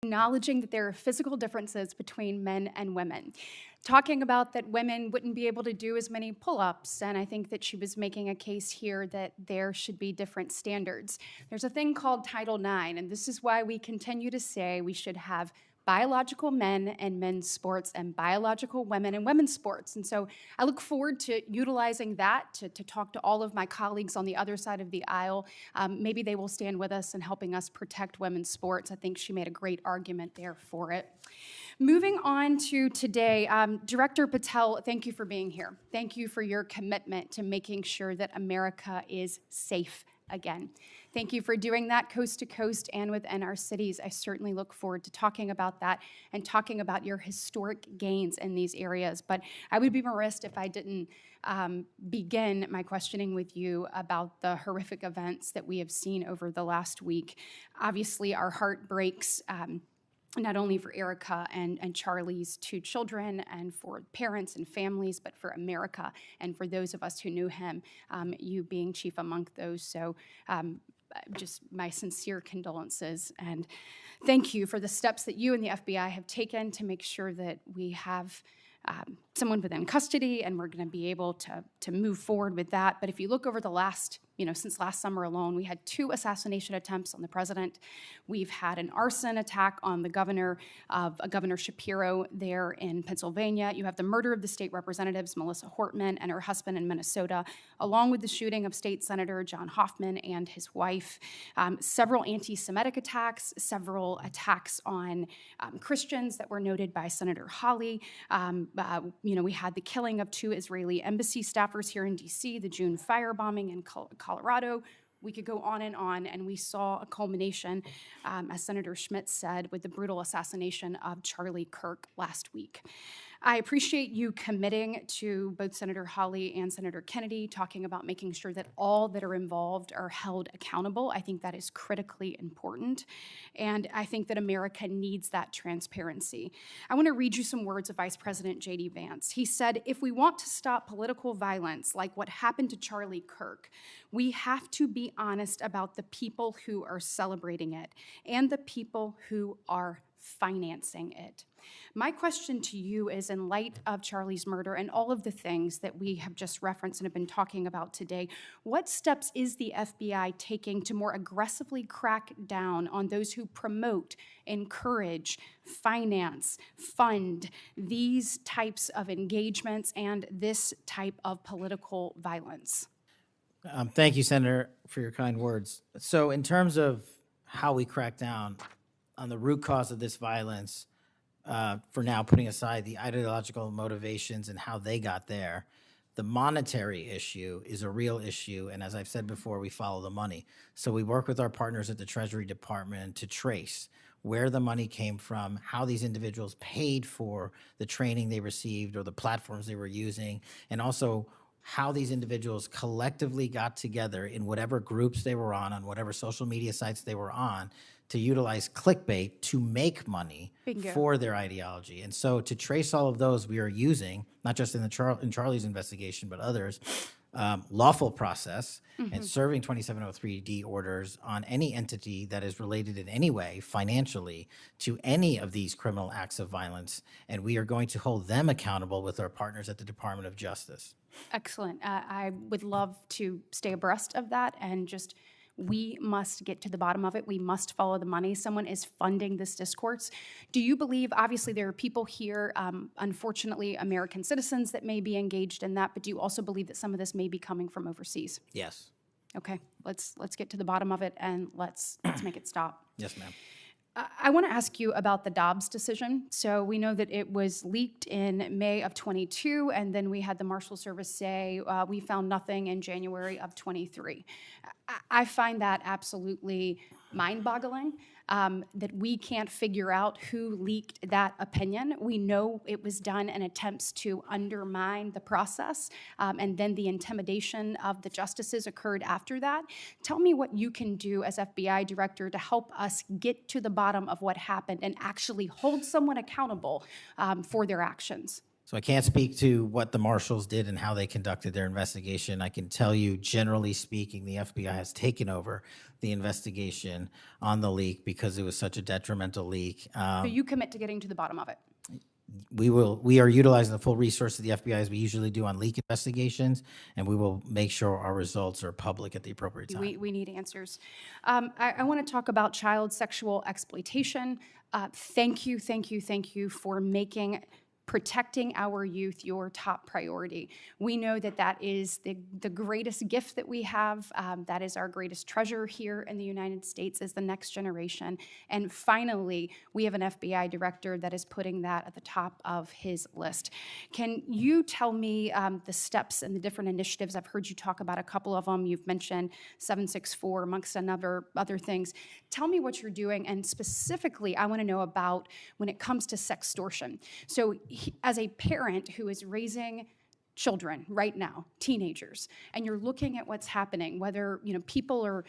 Acknowledging that there are physical differences between men and women. Talking about that women wouldn't be able to do as many pull-ups, and I think that she was making a case here that there should be different standards. There's a thing called Title IX, and this is why we continue to say we should have biological men and men's sports and biological women and women's sports. And so I look forward to utilizing that to talk to all of my colleagues on the other side of the aisle. Maybe they will stand with us in helping us protect women's sports. I think she made a great argument there for it. Moving on to today, Director Patel, thank you for being here. Thank you for your commitment to making sure that America is safe again. Thank you for doing that coast to coast and within our cities. I certainly look forward to talking about that and talking about your historic gains in these areas. But I would be remiss if I didn't begin my questioning with you about the horrific events that we have seen over the last week. Obviously, our heart breaks. Not only for Erica and Charlie's two children and for parents and families, but for America and for those of us who knew him, you being chief among those. So just my sincere condolences and thank you for the steps that you and the FBI have taken to make sure that we have someone within custody, and we're going to be able to move forward with that. But if you look over the last, since last summer alone, we had 2 assassination attempts on the president. We've had an arson attack on the governor Shapiro there in Pennsylvania. You have the murder of the state representatives, Melissa Hortman and her husband in Minnesota, along with the shooting of State Senator John Hoffman and his wife. Several anti-Semitic attacks, several attacks on Christians that were noted by Senator Hawley. We had the killing of 2 Israeli embassy staffers here in D.C., the June firebombing in Colorado. We could go on, and we saw a culmination, as Senator Schmidt said, with the brutal assassination of Charlie Kirk last week. I appreciate you committing to both Senator Hawley and Senator Kennedy, talking about making sure that all that are involved are held accountable. I think that is critically important, and I think that America needs that transparency. I want to read you some words of Vice President J.D. Vance. He said, "If we want to stop political violence like what happened to Charlie Kirk, we have to be honest about the people who are celebrating it and the people who are financing it." My question to you is, in light of Charlie's murder and all of the things that we have just referenced and have been talking about today, what steps is the FBI taking to more aggressively crack down on those who promote, encourage, finance, fund these types of engagements and this type of political violence? Thank you, Senator, for your kind words. So in terms of how we crack down on the root cause of this violence, for now putting aside the ideological motivations and how they got there, the monetary issue is a real issue. And as I've said before, we follow the money. So we work with our partners at the Treasury Department to trace where the money came from, how these individuals paid for the training they received or the platforms they were using, and also how these individuals collectively got together in whatever groups they were on whatever social media sites they were on, to utilize clickbait to make money Bingo. For their ideology. And so to trace all of those, we are using, not just in Charlie's investigation, but others, lawful process and serving 2703D orders on any entity that is related in any way financially to any of these criminal acts of violence. And we are going to hold them accountable with our partners at the Department of Justice. Excellent. I would love to stay abreast of that, and just we must get to the bottom of it. We must follow the money. Someone is funding this discourse. Do you believe, obviously there are people here, unfortunately American citizens, that may be engaged in that, but do you also believe that some of this may be coming from overseas? Yes. Okay, let's get to the bottom of it, and let's make it stop. Yes, ma'am. I want to ask you about the Dobbs decision. So we know that it was leaked in May of 22, and then we had the Marshal Service say we found nothing in January of 23. I find that absolutely mind-boggling, that we can't figure out who leaked that opinion. We know it was done in attempts to undermine the process, and then the intimidation of the justices occurred after that. Tell me what you can do as FBI director to help us get to the bottom of what happened and actually hold someone accountable for their actions. So I can't speak to what the marshals did and how they conducted their investigation. I can tell you, generally speaking, the FBI has taken over the investigation on the leak because it was such a detrimental leak. So you commit to getting to the bottom of it. We are utilizing the full resource of the FBI as we usually do on leak investigations, and we will make sure our results are public at the appropriate time. We need answers. I want to talk about child sexual exploitation. Thank you for making protecting our youth your top priority. We know that that is the greatest gift that we have. That is our greatest treasure here in the United States is the next generation. And finally, we have an FBI director that is putting that at the top of his list. Can you tell me the steps and the different initiatives? I've heard you talk about a couple of them. You've mentioned 764 amongst other things. Tell me what you're doing, and specifically, I want to know about when it comes to sextortion. So as a parent who is raising children right now, teenagers, and you're looking at what's happening, whether people are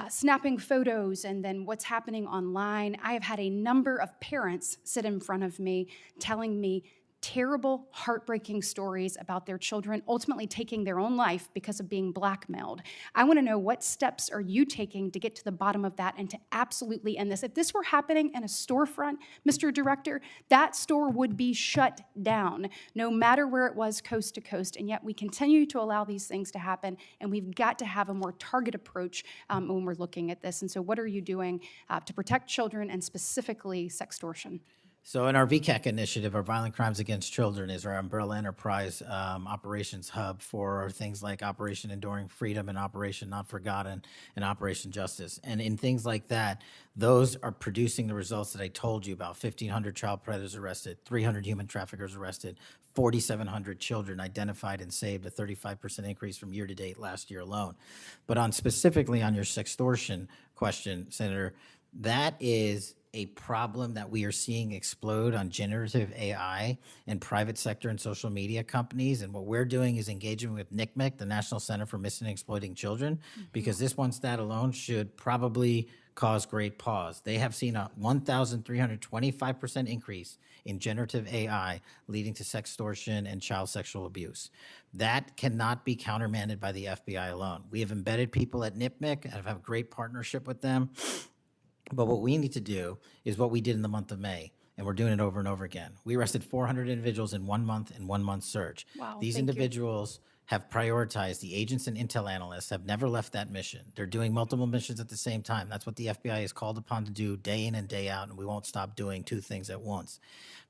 snapping photos and then what's happening online, I have had a number of parents sit in front of me telling me terrible, heartbreaking stories about their children ultimately taking their own life because of being blackmailed. I want to know, what steps are you taking to get to the bottom of that and to absolutely end this? If this were happening in a storefront, Mr. Director, that store would be shut down, no matter where it was, coast to coast, and yet we continue to allow these things to happen, and we've got to have a more targeted approach when we're looking at this. And so what are you doing to protect children and specifically sextortion? So in our VCAC initiative, our Violent Crimes Against Children is our umbrella enterprise operations hub for things like Operation Enduring Freedom and Operation Not Forgotten and Operation Justice. And in things like that, those are producing the results that I told you about. 1,500 child predators arrested, 300 human traffickers arrested, 4,700 children identified and saved, a 35% increase from year to date last year alone. But specifically on your sextortion question, Senator, that is a problem that we are seeing explode on generative AI in private sector and social media companies. And what we're doing is engaging with NCMEC, the National Center for Missing and Exploiting Children, because this one stat alone should probably cause great pause. They have seen a 1,325% increase in generative AI leading to sextortion and child sexual abuse. That cannot be countermanded by the FBI alone. We have embedded people at NCMEC and have a great partnership with them. But what we need to do is what we did in the month of May, and we're doing it over and over again. We arrested 400 individuals in 1 month in 1 month search. Wow, These individuals have prioritized. The agents and intel analysts have never left that mission. They're doing multiple missions at the same time. That's what the FBI is called upon to do day in and day out, and we won't stop doing two things at once.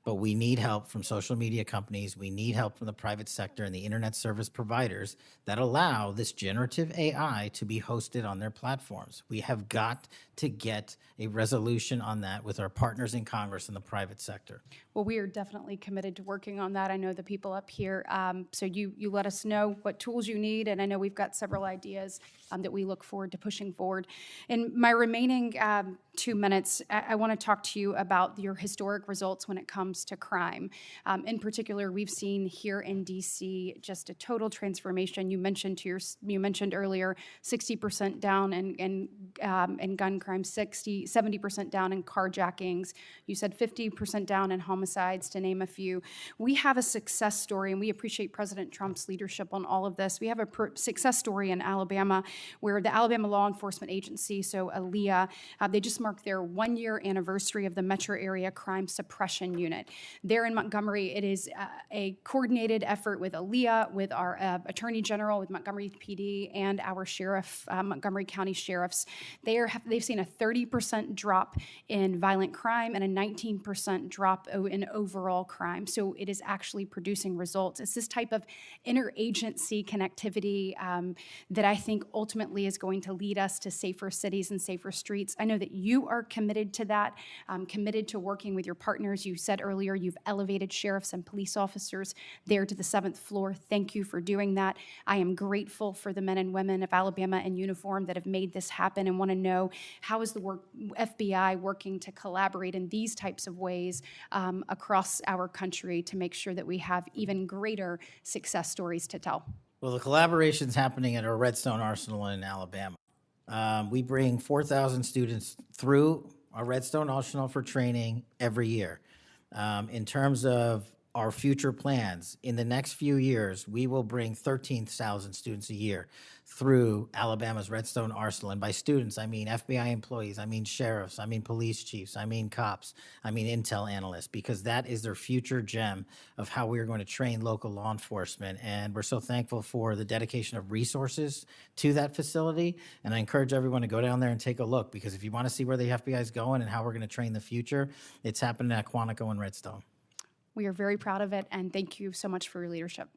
But we need help from social media companies. We need help from the private sector and the internet service providers that allow this generative AI to be hosted on their platforms. We have got to get a resolution on that with our partners in Congress and the private sector. Well, we are definitely committed to working on that. I know the people up here, so you let us know what tools you need, and I know we've got several ideas that we look forward to pushing forward. In my remaining 2 minutes, I want to talk to you about your historic results when it comes to crime. In particular, we've seen here in DC just a total transformation. You mentioned earlier 60% down in gun crime, 70% down in carjackings. You said 50% down in homicides, to name a few. We have a success story, and we appreciate President Trump's leadership on all of this. We have a success story in Alabama where the Alabama Law Enforcement Agency, so ALEA, they just marked their 1-year anniversary of the Metro Area Crime Suppression Unit. There in Montgomery, it is a coordinated effort with ALEA, with our Attorney General, with Montgomery PD, and our sheriff, Montgomery County sheriffs. They've seen a 30% drop in violent crime and a 19% drop in overall crime. So it is actually producing results. It's this type of interagency connectivity that I think ultimately is going to lead us to safer cities and safer streets. I know that you are committed to that, committed to working with your partners. You said earlier you've elevated sheriffs and police officers there to the 7th floor. Thank you for doing that. I am grateful for the men and women of Alabama in uniform that have made this happen, and want to know, how is the FBI working to collaborate in these types of ways across our country to make sure that we have even greater success stories to tell? Well, the collaboration's happening at our Redstone Arsenal in Alabama. We bring 4,000 students through our Redstone Arsenal for training every year. In terms of our future plans, in the next few years, we will bring 13,000 students a year through Alabama's Redstone Arsenal. And by students, I mean FBI employees, I mean sheriffs, I mean police chiefs, I mean cops, I mean intel analysts, because that is their future gem of how we are going to train local law enforcement. And we're so thankful for the dedication of resources to that facility. And I encourage everyone to go down there and take a look, because if you want to see where the FBI is going and how we're going to train the future, it's happening at Quantico and Redstone. We are very proud of it, and thank you so much for your leadership.